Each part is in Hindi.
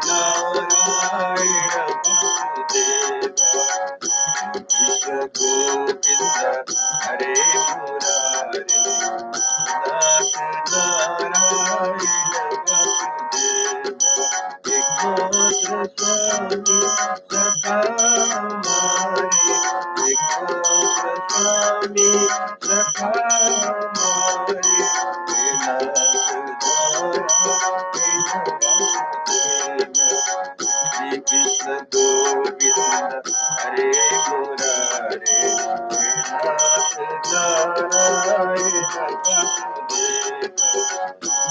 नारायण वासुदेवा कृष्ण गोविंद हरे मुरारे नाथ नारायण वासुदेवा एकमात्र स्वामी सखा हमारे एकमात्र स्वामी सखा हमारे हे नाथ नारायण वासुदेवा श्री कृष्ण गोविंद हरे मुरारे हे नाथ नारायण वासुदेवा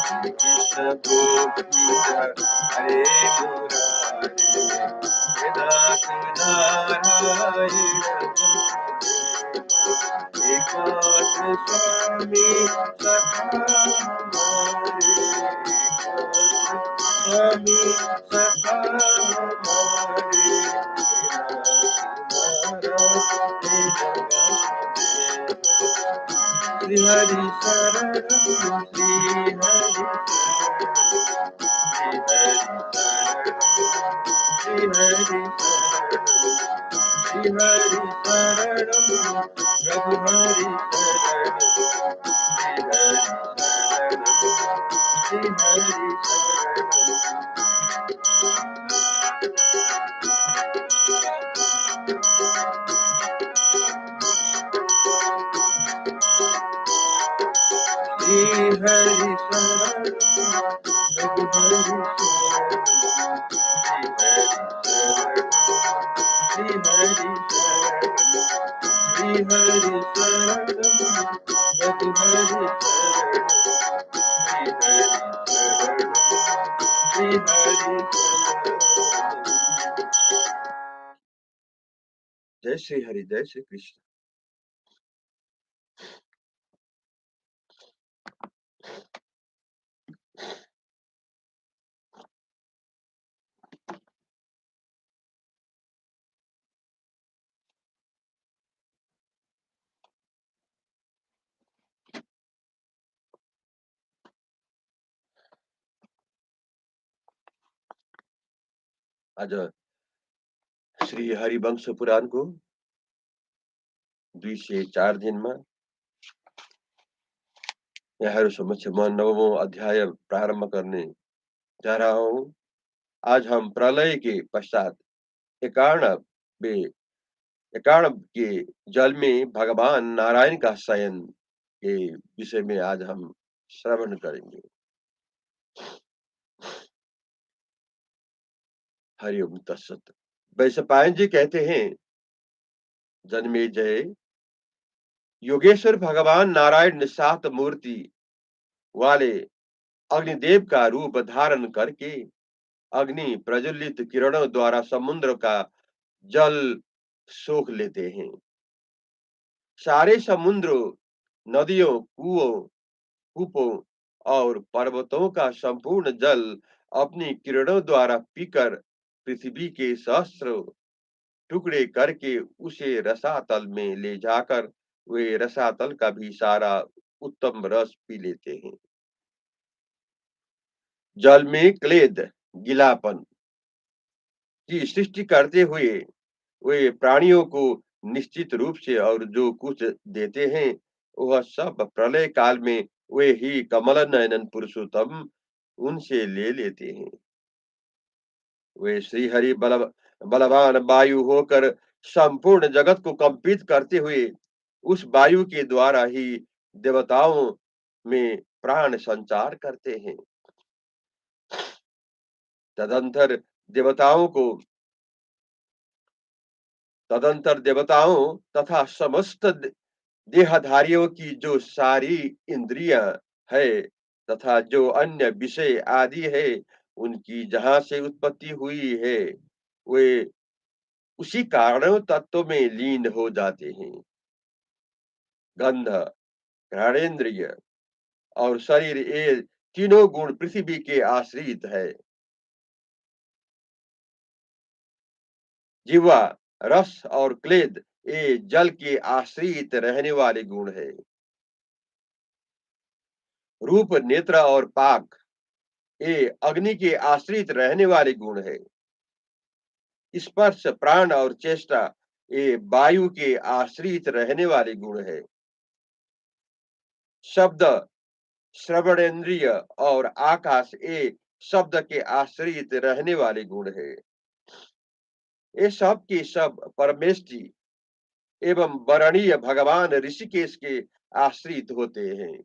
श्री कृष्ण गोविंद हरे मुरारे हे नाथ नारायण वासुदेवा एकमात्र स्वामी सखा हमारे स्वामी सखा हमारे श्री हरि शरणम श्री हरि श्री हरि श्री हरि शरणम प्रभु हरि शरणम श्री हरि श्री हरि शरणम प्रभु हरि श्री हरि श्री हरि शरणम प्रभु हरि श्री हरि जय श्री हरि जय श्री कृष्ण। आज श्री हरिवंश पुराण को 2 से 4 दिन में यहाँहरू समक्ष म 9वां अध्याय प्रारंभ करने जा रहा हूँ। आज हम प्रलय के पश्चात एकाण के जल में भगवान नारायण का शयन के विषय में आज हम श्रवण करेंगे। हरिओम तत्सत। वैशंपायन जी कहते हैं, जन्मेजय, योगेश्वर भगवान नारायण निस्सात मूर्ति वाले अग्निदेव का रूप धारण करके अग्नि प्रज्वलित किरणों द्वारा समुद्र का जल सोख लेते हैं। सारे समुद्र, नदियों, कूपों और पर्वतों का संपूर्ण जल अपनी किरणों द्वारा पीकर पृथ्वी के सहस्त्र टुकड़े करके उसे रसातल में ले जाकर वे रसातल का भी सारा उत्तम रस पी लेते हैं। जल में क्लेद, गीलापन की सृष्टि करते हुए वे प्राणियों को निश्चित रूप से और जो कुछ देते हैं वह सब प्रलय काल में वे ही कमल नयन पुरुषोत्तम उनसे ले लेते हैं। वे श्री हरि बलवान वायु होकर संपूर्ण जगत को कंपित करते हुए उस वायु के द्वारा ही देवताओं में प्राण संचार करते हैं। तदंतर देवताओं तथा समस्त देहधारियों की जो सारी इंद्रियां है तथा जो अन्य विषय आदि है उनकी जहां से उत्पत्ति हुई है वे उसी कारण तत्व में लीन हो जाते हैं। गंध, घ्राणेन्द्रिय और शरीर ये तीनों गुण पृथ्वी के आश्रित है। जीवा, रस और क्लेद ये जल के आश्रित रहने वाले गुण है। रूप, नेत्र और पाक ये अग्नि के आश्रित रहने वाले गुण है। स्पर्श, प्राण और चेष्टा ये वायु के आश्रित रहने वाले गुण है। शब्द, श्रवणेन्द्रिय और आकाश ये शब्द के आश्रित रहने वाले गुण है। ये सब के सब परमेष्टि एवं वरणीय भगवान ऋषिकेश के आश्रित होते हैं।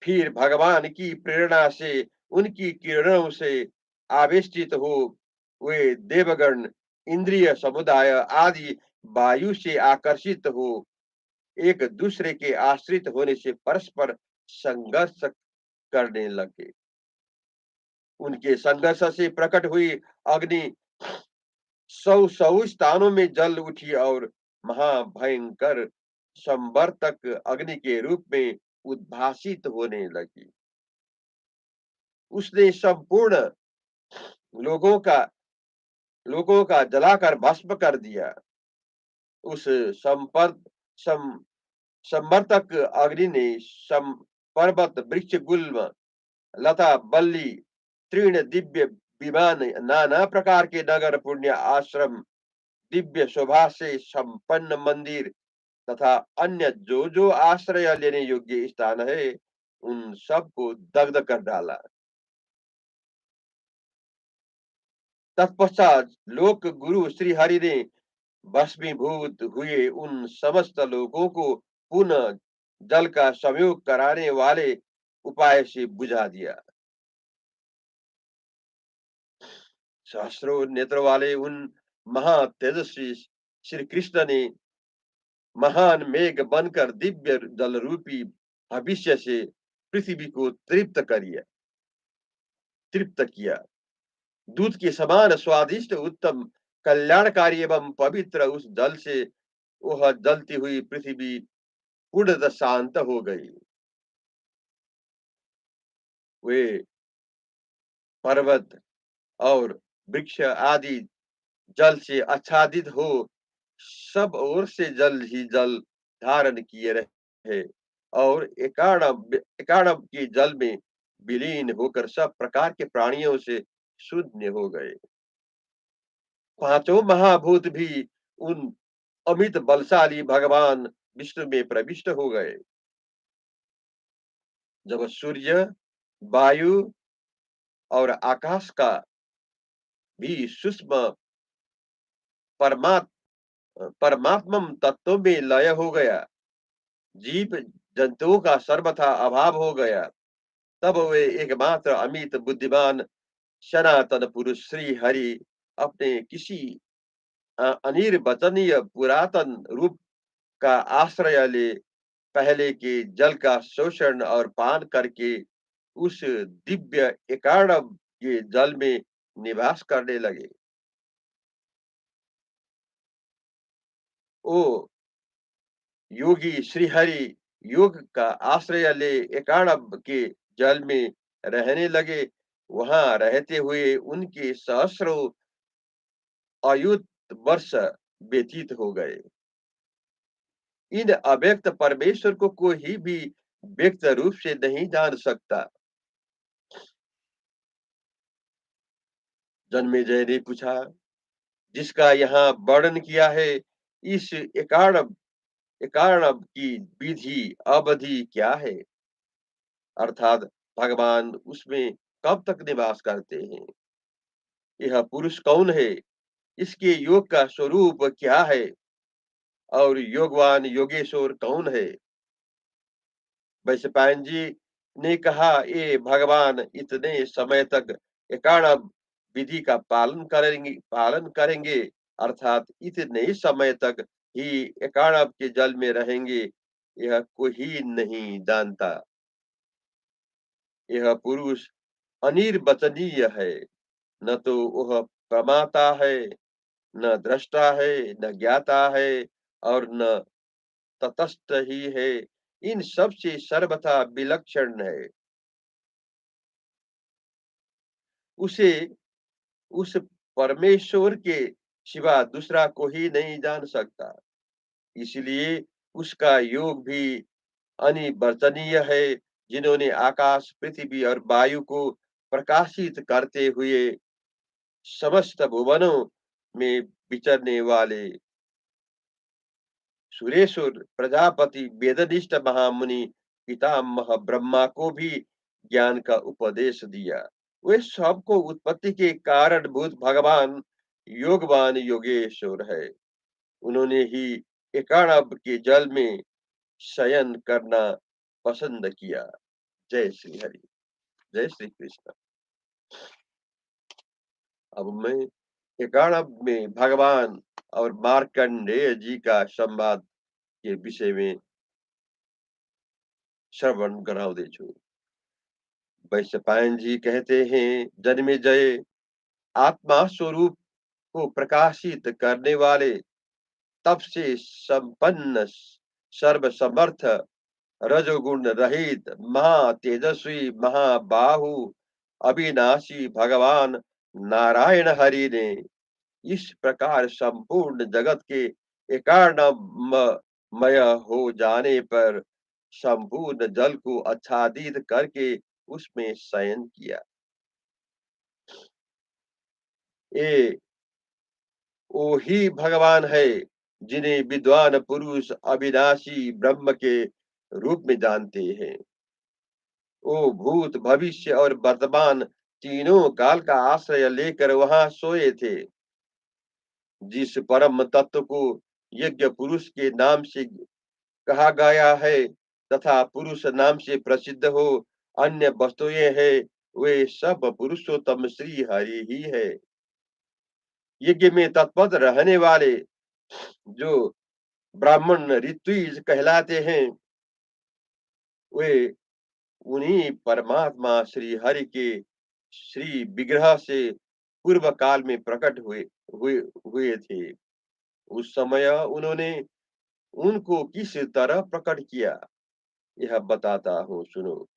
फिर भगवान की प्रेरणा से, उनकी किरणों से आवेष्टित हो वे देवगण, इंद्रिय समुदाय आदि वायु से आकर्षित हो एक दूसरे के आश्रित होने से परस्पर संघर्ष करने लगे। उनके संघर्ष से प्रकट हुई अग्नि सौ सौ स्थानों में जल उठी और महाभयंकर संवर्तक अग्नि के रूप में उद्भासित होने लगी। उसने संपूर्ण लोगों का लोगों का जलाकर भस्म कर दिया। उस संपर्क सम, संवर्तक अग्नि ने सम पर्वत, वृक्ष, गुल्म, लता, बल्ली, तृण, दिव्य विमान, नाना प्रकार के नगर, पुण्य आश्रम, दिव्य शोभा से संपन्न मंदिर तथा अन्य जो जो आश्रय लेने योग्य स्थान है उन सब को दग्ध कर डाला। तत्पश्चात लोक गुरु श्री हरि ने भस्मीभूत हुए उन समस्त लोगों को पुनः जल का संयोग कराने वाले उपाय से बुझा दिया। सहस्रों नेत्र वाले उन महा तेजस्वी श्री कृष्ण ने महान मेघ बनकर दिव्य जल रूपी भविष्य से पृथ्वी को तृप्त किया। दूध के समान स्वादिष्ट, उत्तम, कल्याणकारी एवं पवित्र उस जल से वह जलती हुई पृथ्वी पूर्णतः शांत हो गई। वे पर्वत और वृक्ष आदि जल से आच्छादित हो सब ओर से जल ही जल धारण किए रहे और एकाणव के जल में विलीन होकर सब प्रकार के प्राणियों से शून्य हो गए। पांचों महाभूत भी उन अमित बलशाली भगवान विष्णु में प्रविष्ट हो गए। जब सूर्य, वायु और आकाश का भी सूक्ष्म परमात्म परमात्मम तत्व में लय हो गया, जीव जंतुओं का सर्वथा अभाव हो गया, तब वे एकमात्र अमित बुद्धिमान सनातन पुरुष श्री हरि अपने किसी अनिर्वचनीय पुरातन रूप का आश्रय ले पहले के जल का शोषण और पान करके उस दिव्य एकाणव के जल में निवास करने लगे। ओ योगी श्रीहरि योग का आश्रय ले एकाणव के जल में रहने लगे। वहां रहते हुए उनके सहस्रों अयुत वर्ष व्यतीत हो गए। इन अव्यक्त परमेश्वर को कोई भी व्यक्त रूप से नहीं जान सकता। जन्मेजय ने पूछा, जिसका यहाँ वर्णन किया है, इस एकाणव की विधि अवधि क्या है? अर्थात भगवान उसमें कब तक निवास करते हैं? यह पुरुष कौन है? इसके योग का स्वरूप क्या है? और योगवान योगेश्वर कौन है? वैशंपायन जी ने कहा, ये भगवान इतने समय तक एकाणव विधि का पालन करेंगे, अर्थात इतने ही समय तक ही एकाणव के जल में रहेंगे, यह कोई नहीं जानता। यह पुरुष अनिर्वचनीय है, न तो वह प्रमाता है, न दृष्टा है, न ज्ञाता है और न तटस्थ ही है, इन सब से सर्वथा विलक्षण है। उसे उस परमेश्वर के सिवा दूसरा कोई नहीं जान सकता। इसलिए उसका योग भी अनिवर्चनीय है, जिन्होंने आकाश, पृथ्वी और वायु को प्रकाशित करते हुए समस्त भुवनों में विचरने वाले सुरेश्वर प्रजापति वेदनिष्ठ महामुनि पितामह ब्रह्मा को भी ज्ञान का उपदेश दिया। वे सबको उत्पत्ति के कारणभूत भगवान योगवान योगेश्वर है। उन्होंने ही एकाणव के जल में शयन करना पसंद किया। जय श्री हरि, जय श्री कृष्ण। अब मैं एकाणव में भगवान और मार्कंडेय जी का संवाद के विषय में श्रवण कराउँदै छु। वैशंपायन जी कहते हैं, जन्मे जय आत्मा स्वरूप को प्रकाशित करने वाले, तब से संपन्न, सर्वसमर्थ, रजोगुण रहित, महा तेजस्वी, महाबाहु, अविनाशी भगवान नारायण हरि ने इस प्रकार संपूर्ण जगत के एकार्णमय हो जाने पर संपूर्ण जल को आच्छादित करके उसमें शयन किया। ये वो ही भगवान है जिन्हें विद्वान पुरुष अविनाशी ब्रह्म के रूप में जानते हैं। वो भूत, भविष्य और वर्तमान तीनों काल का आश्रय लेकर वहां सोए थे। जिस परम तत्व को यज्ञ पुरुष के नाम से कहा गया है तथा पुरुष नाम से प्रसिद्ध हो अन्य वस्तुएं है, वे सब पुरुषोत्तम श्री हरि ही है। यज्ञ में तत्पर रहने वाले जो ब्राह्मण ऋत्विज कहलाते हैं, वे उन्हीं परमात्मा श्री हरि के श्री विग्रह से पूर्व काल में प्रकट हुए हुए थे। उस समय उन्होंने उनको किस तरह प्रकट किया, यह बताता हूँ, सुनो।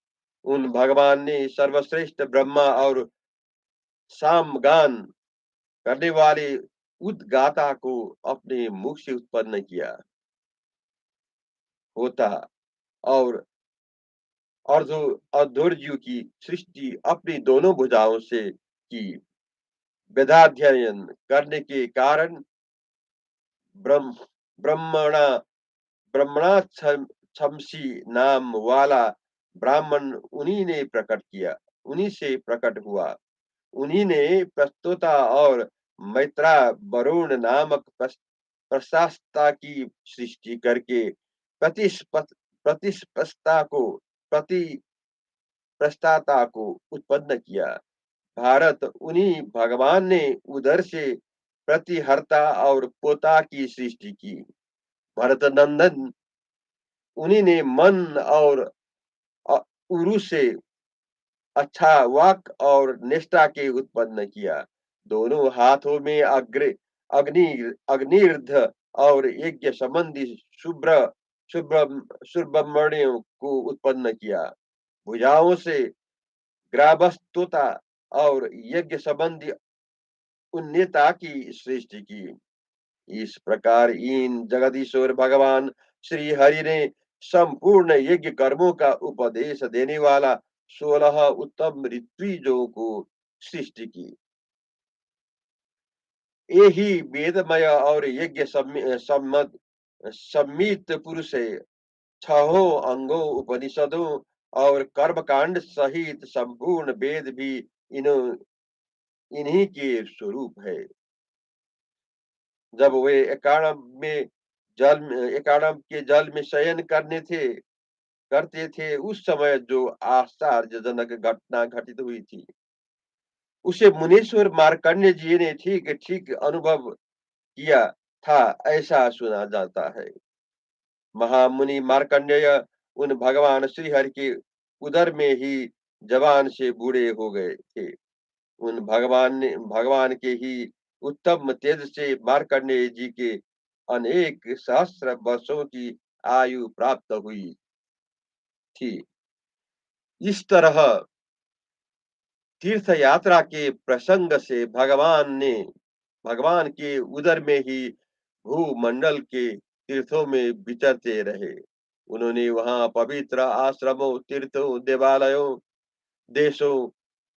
उन भगवान ने सर्वश्रेष्ठ ब्रह्मा और सामगान करने वाले उद्गाता को अपने मुख से उत्पन्न किया होता और अर्धोर्जु की सृष्टि अपनी दोनों भुजाओं से की। वेदाध्ययन करने के कारण ब्रह्म ब्रह्मणा ब्रह्मणाक्षमसी नाम वाला ब्राह्मण उन्हीं से प्रकट हुआ। उन्हीं ने प्रस्तोता और मैत्रा वरुण नामक प्रशास्ता की सृष्टि करके प्रतिस्पष्टा को प्रति प्रस्ताता को उत्पन्न किया। भारत उन्हीं भगवान ने उधर से प्रतिहर्ता और पोता की सृष्टि की। भरत नंदन उन्हीं ने मन और उरु से अच्छा वाक और निष्ठा के उत्पन्न किया। दोनों हाथों में अग्नि अग्निर्ध और यज्ञ संबंधी शुभ्र शुभ्र सुब्रमण्यों को उत्पन्न किया। भुजाओं से ग्रावस्तुता और यज्ञ संबंधी उन्नता की सृष्टि की। इस प्रकार इन जगदीश्वर भगवान श्री हरि ने संपूर्ण यज्ञ कर्मों का उपदेश देने वाला 16 उत्तम ऋत्विजों को सृष्टि की। ये ही वेदमय और यज्ञ सम्मित पुरुष है। छहों अंगों, उपनिषदों और कर्मकांड सहित संपूर्ण वेद भी इन्हीं के स्वरूप है। जब वे एकाणम के जल में शयन करते थे, उस समय जो आश्चर्यजनक घटना घटित हुई थी, उसे मुनीश्वर मार्कंडेय जी ने ठीक ठीक अनुभव किया था, ऐसा सुना जाता है। महामुनि मार्कंडेय उन भगवान श्री हरि के उदर में ही जवान से बूढ़े हो गए थे। उन भगवान के ही उत्तम तेज से मार्कंडेय जी के अनेक सहस्र वर्षों की आयु प्राप्त हुई थी। इस तरह तीर्थ यात्रा के प्रसंग से भगवान के उदर में ही भूमंडल के तीर्थों में विचरते रहे। उन्होंने वहाँ पवित्र आश्रमों, तीर्थों, देवालयों, देशों,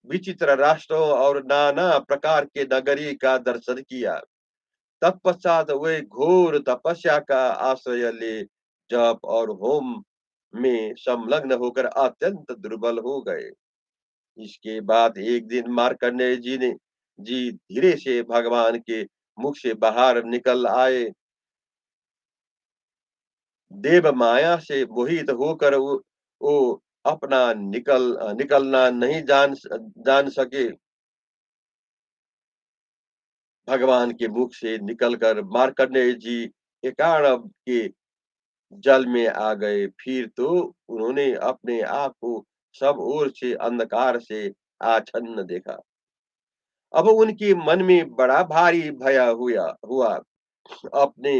विचित्र राष्ट्रों और नाना प्रकार के नगरी का दर्शन किया। तत्पश्चात वे घोर तपस्या का आश्रय ले जप और होम में संलग्न होकर अत्यंत दुर्बल हो गए। इसके बाद एक दिन मार्कंडेय जी धीरे से भगवान के मुख से बाहर निकल आए। देव माया से मोहित होकर वो अपना निकलना नहीं जान सके। भगवान के मुख से निकलकर मार्कंडेय जी एकाएक के जल में आ गए। फिर तो उन्होंने अपने आप को सब ओर से अंधकार से आच्छन्न देखा। अब उनके मन में बड़ा भारी भय हुआ। अपने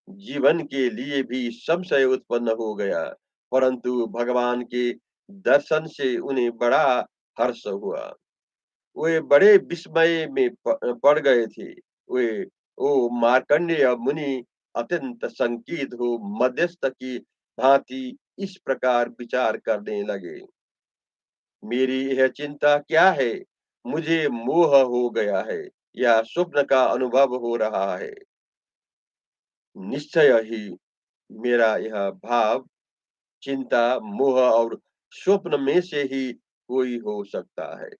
जीवन के लिए भी संशय उत्पन्न हो गया। परंतु भगवान के दर्शन से उन्हें बड़ा हर्ष हुआ। वे बड़े विस्मय में पड़ गए थे। वे ओ मार्कंडेय मुनि अत्यंत संकीत हो मध्यस्थ की भांति इस प्रकार विचार करने लगे। मेरी यह चिंता क्या है? मुझे मोह हो गया है या स्वप्न का अनुभव हो रहा है? निश्चय ही मेरा यह भाव, चिंता, मोह और स्वप्न में से ही कोई हो सकता है।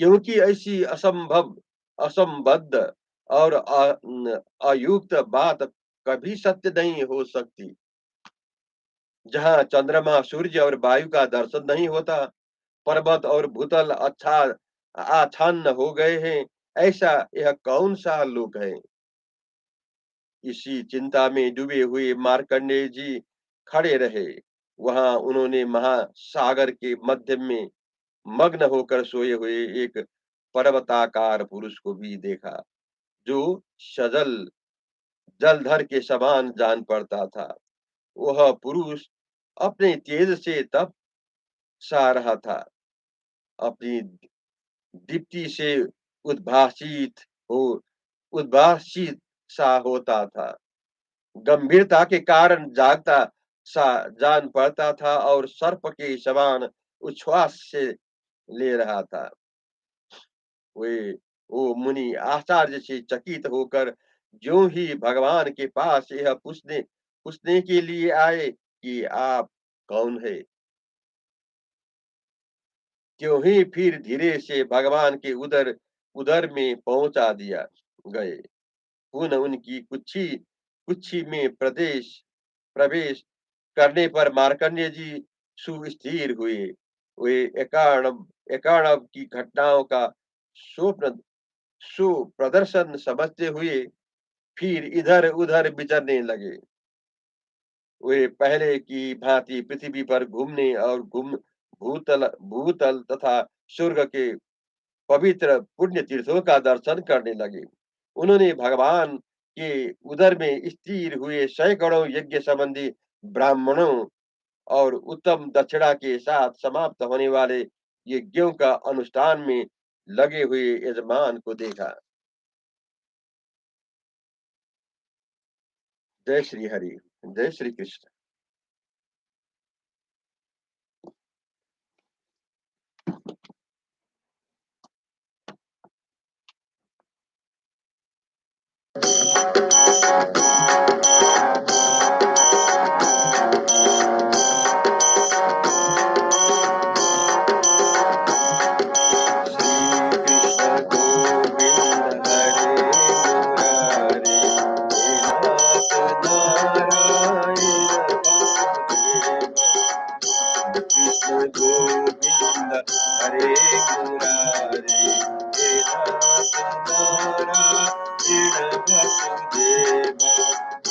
क्योंकि ऐसी असंबद्ध और अयुक्त बात कभी सत्य नहीं हो सकती। जहाँ चंद्रमा, सूर्य और वायु का दर्शन नहीं होता, पर्वत और भूतल आच्छन्न हो गए हैं, ऐसा यह कौन सा लोक है? इसी चिंता में डूबे हुए मार्कंडेय जी खड़े रहे। वहां उन्होंने महासागर के मध्य में मग्न होकर सोए हुए एक पर्वताकार पुरुष को भी देखा, जो सजल जलधर के समान जान पड़ता था। वह पुरुष अपने तेज से तप सा रहा था, अपनी दीप्ति से उद्भासित हो उद्भासित सा होता था। गंभीरता के कारण जागता सा जान पड़ता था और सर्प के समान उच्छ्वास से ले रहा था। वे वो मुनि आश्चर्य से चकित होकर ज्यों ही भगवान के पास यह पूछने पूछने के लिए आए कि आप कौन है, त्यों ही फिर धीरे से भगवान के उदर उदर में पहुंचा दिया गए। पुनः उनकी कुक्षी में प्रवेश करने पर मार्कंडेय जी सुस्थिर हुए। वे एकाणव की घटनाओं का स्वप्न सुप्रदर्शन समझते हुए फिर इधर-उधर विचरने लगे। वे पहले की भांति पृथ्वी पर घूमने और घूम भूतल भूतल तथा स्वर्ग के पवित्र पुण्य तीर्थों का दर्शन करने लगे। उन्होंने भगवान के उदर में स्थिर हुए सैकड़ों यज्ञ संबंधी ब्राह्मणों और उत्तम दक्षिणा के साथ समाप्त होने वाले यज्ञों का अनुष्ठान में लगे हुए यजमान को देखा। जय श्री हरि, जय श्री कृष्ण। श्री कृष्ण गोविंद हरे मुरारे, हे नाथ नारायण वासुदेव। कृष्ण गोविंद हरे मुरारे, हे नाथ नारायण वासुदेव।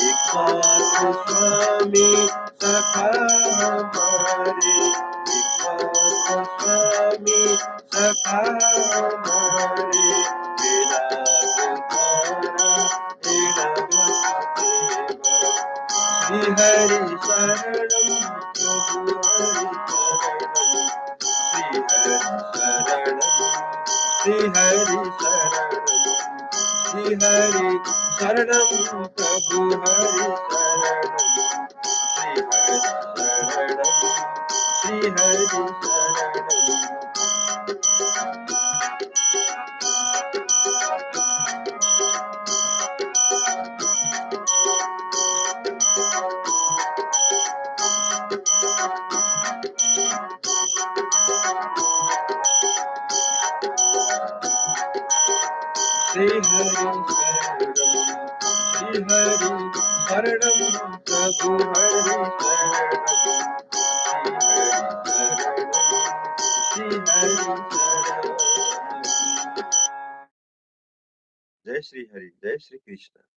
एकमात्र स्वामी सखा हमारे, एकमात्र स्वामी सखा हमारे, हे नाथ नारायण वासुदेव। श्री हरि शरणम प्रभु हरि शरणम, श्री हरि शरणम, श्री हरि शरणम, श्री हरि शरणम प्रभु हरि शरणम। श्री हरि शरणम। श्री हरि शरणम, श्री हरि शरणम, प्रभु हरि शरणम, श्री हरि शरणम। जय श्री हरि, जय श्री कृष्ण।